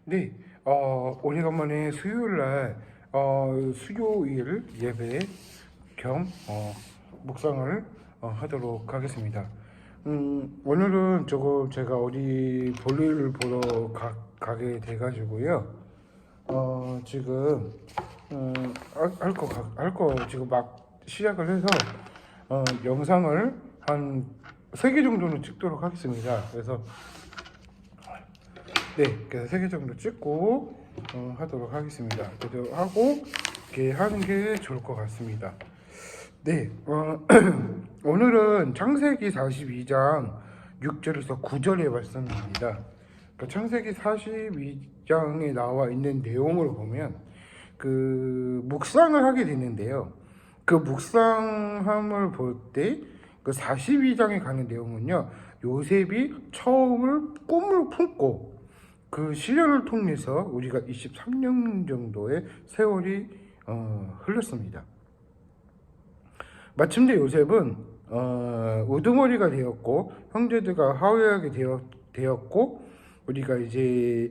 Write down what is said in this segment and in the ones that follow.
네, 오래간만에 수요일 날, 수요일 예배 겸, 묵상을 하도록 하겠습니다. 오늘은 조금 제가 어디 볼일을 보러 가게 돼가지고요. 지금, 할 거 지금 막 시작을 해서, 영상을 한 3개 정도는 찍도록 하겠습니다. 그래서 네, 그래서 3개 정도 찍고 하도록 하겠습니다. 그래도 하고 이렇게 하는 게 좋을 것 같습니다. 네, 오늘은 창세기 42장 6절에서 9절의 말씀입니다. 그러니까 창세기 42장에 나와 있는 내용을 보면 그 묵상을 하게 되는데요. 그 묵상함을 볼 때 그 42장에 가는 내용은요. 요셉이 처음을 꿈을 품고 그 시련을 통해서 우리가 23년 정도의 세월이 흘렀습니다. 마침내 요셉은 우두머리가 되었고 형제들과 화해하게 되었고 우리가 이제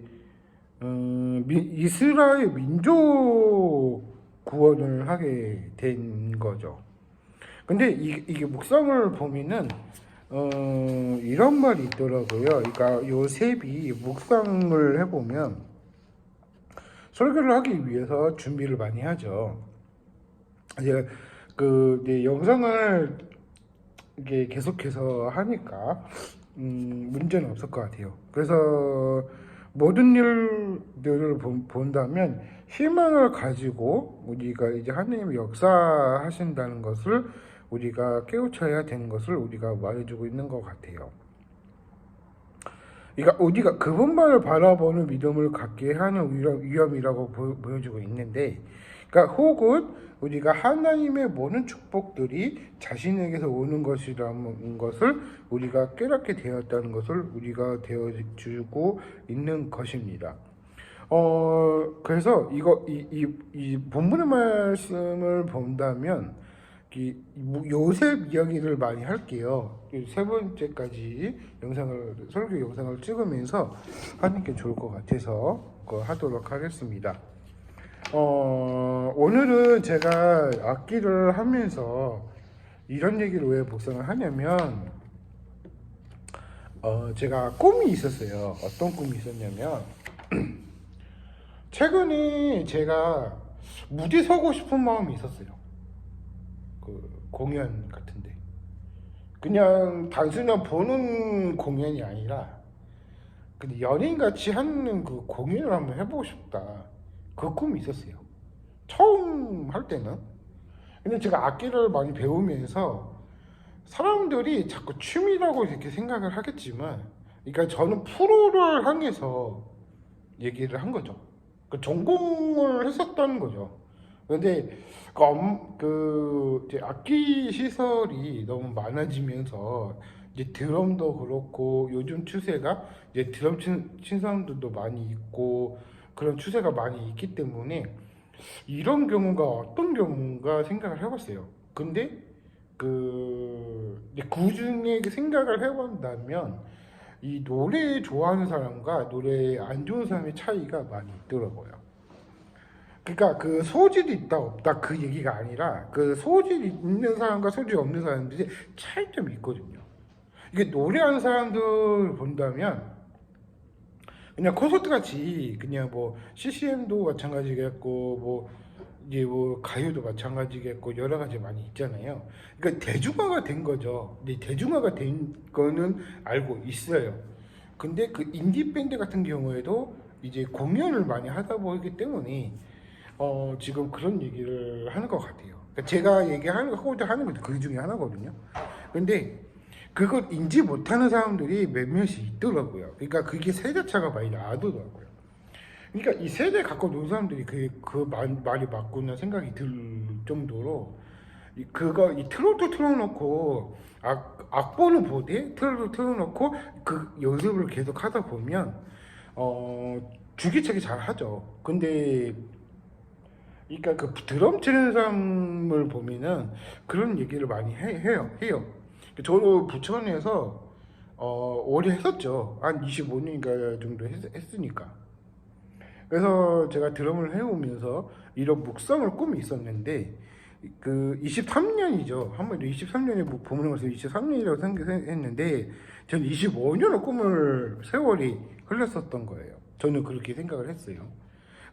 이스라엘 민족 구원을 하게 된 거죠. 근데 이게 묵상을 보면은 이런 말이 있더라고요. 그러니까 요셉이 묵상을 해보면 설교를 하기 위해서 준비를 많이 하죠. 이제 이제 영상을 이게 계속해서 하니까 문제는 없을 것 같아요. 그래서 모든 일들을 본다면 희망을 가지고 우리가 이제 하나님의 역사하신다는 것을 우리가 깨우쳐야 되는 것을 우리가 말해주고 있는 것 같아요. 그러니까 우리가 그분만을 바라보는 믿음을 갖게 하는 위험이라고 보여주고 있는데, 그러니까 혹은 우리가 하나님의 모든 축복들이 자신에게서 오는 것이라는 것을 우리가 깨닫게 되었다는 것을 우리가 되어주고 있는 것입니다. 그래서 이 본문의 말씀을 본다면 요셉 이야기를 많이 할게요. 3번째까지 설교 영상을 찍으면서 하는 게 좋을 것 같아서 하도록 하겠습니다. 오늘은 제가 악기를 하면서 이런 얘기를 왜 묵상을 하냐면, 제가 꿈이 있었어요. 어떤 꿈이 있었냐면, 최근에 제가 무대 서고 싶은 마음이 있었어요. 그 공연 같은데. 그냥 단순한 보는 공연이 아니라, 근데 연예인같이 하는 그 공연을 한번 해보고 싶다. 그 꿈이 있었어요. 처음 할 때는. 근데 제가 악기를 많이 배우면서 사람들이 자꾸 취미라고 이렇게 생각을 하겠지만, 그러니까 저는 프로를 향해서 얘기를 한 거죠. 그 전공을 했었다는 거죠. 근데 이제 악기 시설이 너무 많아지면서 이제 드럼도 그렇고 요즘 추세가 이제 드럼 친 사람들도 많이 있고 그런 추세가 많이 있기 때문에 이런 경우가 어떤 경우인가 생각을 해봤어요. 근데 그 중에 생각을 해본다면 이 노래 좋아하는 사람과 노래 안 좋은 사람의 차이가 많이 있더라고요. 그러니까 그 소질이 있다 없다 그 얘기가 아니라 그 소질이 있는 사람과 소질이 없는 사람들이 차이점이 있거든요. 이게 노래하는 사람들 본다면 그냥 콘서트 같이 그냥 뭐 CCM도 마찬가지겠고 뭐 이제 뭐 가요도 마찬가지겠고 여러 가지 많이 있잖아요. 그러니까 대중화가 된 거죠. 근데 대중화가 된 거는 알고 있어요. 근데 그 인디 밴드 같은 경우에도 이제 공연을 많이 하다 보기 때문에 지금 그런 얘기를 하는 것 같아요. 그러니까 제가 하고자 하는 것도 그 중에 하나거든요. 근데 그걸 인지 못하는 사람들이 몇몇이 있더라고요. 그러니까 그게 세대차가 많이 나더라고요. 그러니까 이 세대 갖고 노는 사람들이 말이 맞구나 생각이 들 정도로 이 트로트 틀어놓고 악보는 보되 트로트 틀어놓고 그 연습을 계속 하다 보면 주기차게 잘 하죠. 근데 그러니까 그 드럼 치는 사람을 보면은 그런 얘기를 많이 해요. 저도 부천에서 오래 했었죠. 한 25년인가 정도 했으니까. 그래서 제가 드럼을 해오면서 이런 묵상을 꿈이 있었는데 그 23년이죠. 한번도 23년에 뭐 보문을 봐서 23년이라고 생각했는데 저는 25년의 꿈을 세월이 흘렀었던 거예요. 저는 그렇게 생각을 했어요.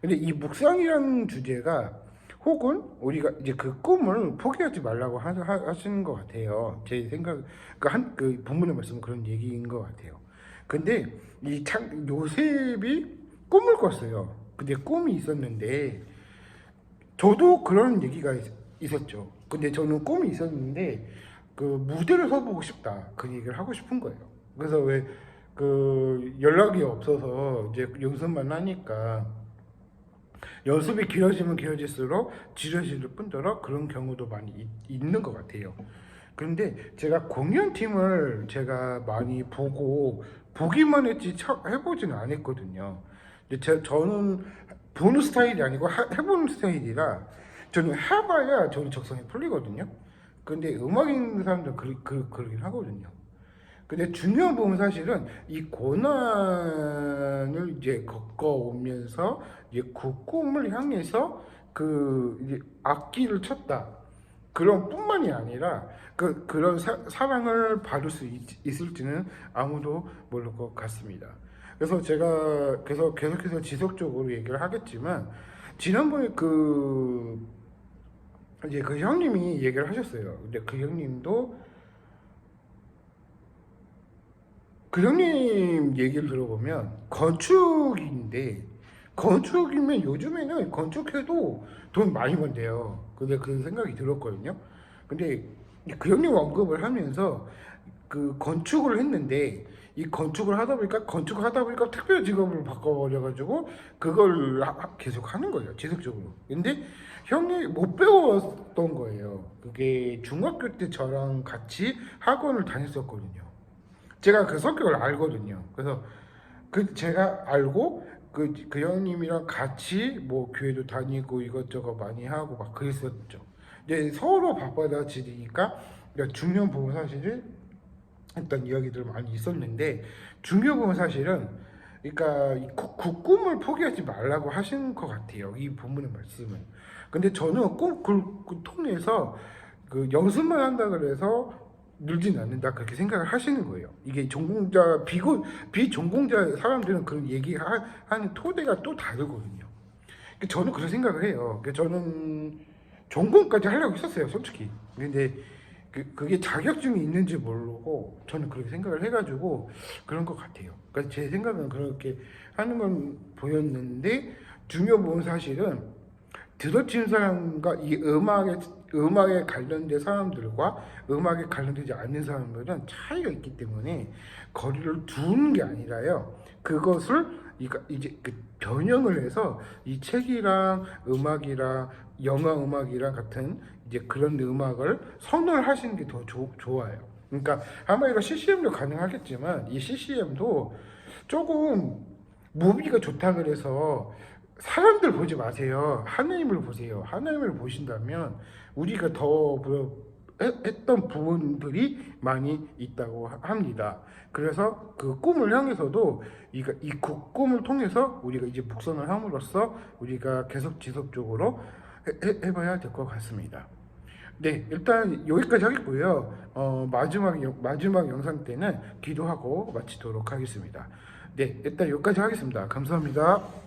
근데 이 묵상이라는 주제가 혹은 우리가 이제 그 꿈을 포기하지 말라고 하시는 것 같아요. 제 생각, 그 본문의 말씀은 그런 얘기인 것 같아요. 근데 요셉이 꿈을 꿨어요. 근데 꿈이 있었는데 저도 그런 얘기가 있었죠. 근데 저는 꿈이 있었는데 그 무대를 서보고 싶다. 그 얘기를 하고 싶은 거예요. 그래서 왜 그 연락이 없어서 이제 연습만 하니까 연습이 길어지면 길어질수록 지루해질 뿐더러 그런 경우도 많이 있는 것 같아요. 그런데 제가 공연팀을 제가 많이 보기만 했지 해보지는 않았거든요. 근데 저는 보는 스타일이 아니고 해보는 스타일이라 저는 해봐야 저는 적성이 풀리거든요. 근데 음악 있는 사람들은 그러긴 하거든요. 근데 중요한 부분 사실은 이 고난을 이제 겪어오면서 이제 그 꿈을 향해서 그 이제 악기를 쳤다. 그런 뿐만이 아니라 그런 사랑을 받을 수 있을지는 아무도 모를 것 같습니다. 그래서 제가 계속해서 지속적으로 얘기를 하겠지만 지난번에 이제 그 형님이 얘기를 하셨어요. 근데 그 형님 얘기를 들어보면 건축이면 요즘에는 건축해도 돈 많이 번대요. 근데 그 생각이 들었거든요. 근데 그 형님 언급을 하면서 그 건축을 했는데 이 건축을 하다 보니까 특별 직업을 바꿔버려가지고 그걸 계속 하는 거예요. 지속적으로. 근데 형이 못 배웠던 거예요. 그게 중학교 때 저랑 같이 학원을 다녔었거든요. 제가 그 성격을 알거든요. 그래서 제가 알고 그 형님이랑 같이 뭐 교회도 다니고 이것저것 많이 하고 막 그랬었죠. 이제 서로 바빠지니까 중요한 부분 사실은 했던 이야기들 많이 있었는데 중요한 부분 사실은 그러니까 그 꿈을 포기하지 말라고 하신 것 같아요. 이 본문의 말씀은. 근데 저는 꼭 통해서 그 연습만 한다 그래서 늘진 않는다 그렇게 생각을 하시는 거예요. 이게 비전공자 사람들은 그런 얘기하는 토대가 또 다르거든요. 저는 그런 생각을 해요. 저는 전공까지 하려고 했었어요, 솔직히. 근데 그게 자격증이 있는지 모르고 저는 그렇게 생각을 해가지고 그런 것 같아요. 그러니까 제 생각은 그렇게 하는 건 보였는데 중요한 부분 사실은 드러친 사람과 이 음악에 관련된 사람들과 음악에 관련되지 않는 사람들은 차이가 있기 때문에 거리를 두는 게 아니라요. 그것을 이제 변형을 해서 이 책이랑 음악이랑 영화 음악이랑 같은 이제 그런 음악을 선호하시는 게 더 좋아요. 그러니까 아마 CCM도 가능하겠지만 이 CCM도 조금 무비가 좋다 그래서 사람들 보지 마세요. 하나님을 보세요. 하나님을 보신다면 우리가 더 했던 부분들이 많이 있다고 합니다. 그래서 그 꿈을 향해서도 이 꿈을 통해서 우리가 이제 묵상을 함으로써 우리가 계속 지속적으로 해봐야 될 것 같습니다. 네, 일단 여기까지 하겠고요. 마지막 영상 때는 기도하고 마치도록 하겠습니다. 네, 일단 여기까지 하겠습니다. 감사합니다.